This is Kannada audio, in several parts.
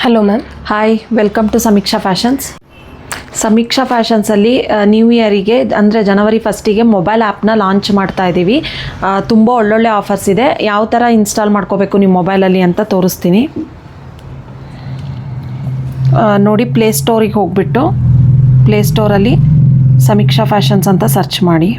Hello ma'am. Hi, welcome to Samiksha fashions. Samiksha ಫ್ಯಾಷನ್ಸಲ್ಲಿ ನ್ಯೂ ಇಯರಿಗೆ ಅಂದರೆ ಜನವರಿ 1ಗೆ ಮೊಬೈಲ್ ಆ್ಯಪ್ನ ಲಾಂಚ್ ಮಾಡ್ತಾ ಇದ್ದೀವಿ. ತುಂಬ ಒಳ್ಳೊಳ್ಳೆ ಆಫರ್ಸ್ ಇದೆ. ಯಾವ ಥರ ಇನ್ಸ್ಟಾಲ್ ಮಾಡ್ಕೋಬೇಕು ನಿಮ್ಮ ಮೊಬೈಲಲ್ಲಿ ಅಂತ ತೋರಿಸ್ತೀನಿ. ನೋಡಿ, ಪ್ಲೇಸ್ಟೋರಿಗೆ ಹೋಗಿಬಿಟ್ಟು ಪ್ಲೇಸ್ಟೋರಲ್ಲಿ ಸಮೀಕ್ಷಾ ಫ್ಯಾಷನ್ಸ್ ಅಂತ ಸರ್ಚ್ ಮಾಡಿ.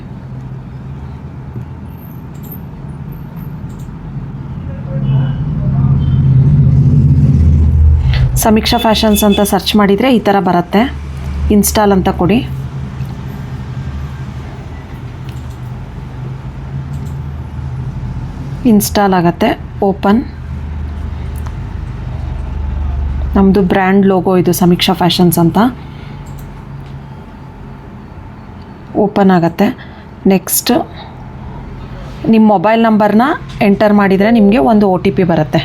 ಸಮೀಕ್ಷಾ ಫ್ಯಾಷನ್ಸ್ ಅಂತ ಸರ್ಚ್ ಮಾಡಿದರೆ ಈ ಥರ ಬರುತ್ತೆ. ಇನ್ಸ್ಟಾಲ್ ಅಂತ ಕೊಡಿ. ಇನ್ಸ್ಟಾಲ್ ಆಗುತ್ತೆ. ಓಪನ್. ನಮ್ಮದು ಬ್ರ್ಯಾಂಡ್ ಲೋಗೋ ಇದು ಸಮೀಕ್ಷಾ ಫ್ಯಾಷನ್ಸ್ ಅಂತ. ಓಪನ್ ಆಗುತ್ತೆ. ನೆಕ್ಸ್ಟ್ ನಿಮ್ಮ ಮೊಬೈಲ್ ನಂಬರ್ನ ಎಂಟರ್ ಮಾಡಿದರೆ ನಿಮಗೆ ಒಂದು OTP ಬರುತ್ತೆ.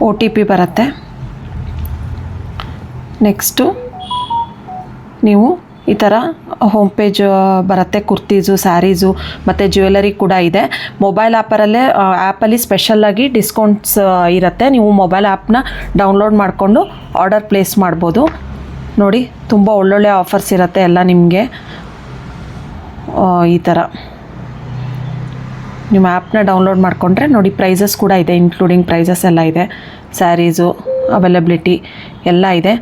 OTP ಬರುತ್ತೆ. ನೆಕ್ಸ್ಟು ನೀವು ಈ ಥರ ಹೋಮ್ ಪೇಜ್ ಬರುತ್ತೆ. ಕುರ್ತೀಸು, ಸ್ಯಾರೀಸು ಮತ್ತು ಜ್ಯುವೆಲರಿ ಕೂಡ ಇದೆ. ಮೊಬೈಲ್ ಆ್ಯಪಲ್ಲಿ ಸ್ಪೆಷಲ್ಲಾಗಿ ಡಿಸ್ಕೌಂಟ್ಸ್ ಇರುತ್ತೆ. ನೀವು ಮೊಬೈಲ್ ಆ್ಯಪ್ನ ಡೌನ್ಲೋಡ್ ಮಾಡಿಕೊಂಡು ಆರ್ಡರ್ ಪ್ಲೇಸ್ ಮಾಡ್ಬೋದು. ನೋಡಿ, ತುಂಬ ಒಳ್ಳೊಳ್ಳೆ ಆಫರ್ಸ್ ಇರುತ್ತೆ ಎಲ್ಲ ನಿಮಗೆ. ಈ ಥರ ನಿಮ್ಮ ಆ್ಯಪ್ನ ಡೌನ್ಲೋಡ್ ಮಾಡಿಕೊಂಡ್ರೆ ನೋಡಿ, ಪ್ರೈಸಸ್ ಕೂಡ ಇದೆ, ಇನ್ಕ್ಲೂಡಿಂಗ್ ಪ್ರೈಸಸ್ ಎಲ್ಲ ಇದೆ. ಸ್ಯಾರೀಸು ಅವೈಲಬಿಲಿಟಿ ಎಲ್ಲ ಇದೆ.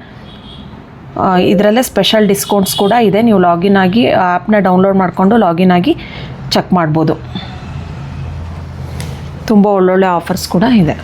ಇದರಲ್ಲೇ ಸ್ಪೆಷಲ್ ಡಿಸ್ಕೌಂಟ್ಸ್ ಕೂಡ ಇದೆ. ನೀವು ಲಾಗಿನ್ ಆಗಿ ಆ್ಯಪ್ನ ಡೌನ್ಲೋಡ್ ಮಾಡಿಕೊಂಡು ಲಾಗಿನ್ ಆಗಿ ಚೆಕ್ ಮಾಡ್ಬೋದು. ತುಂಬ ಒಳ್ಳೊಳ್ಳೆ ಆಫರ್ಸ್ ಕೂಡ ಇದೆ.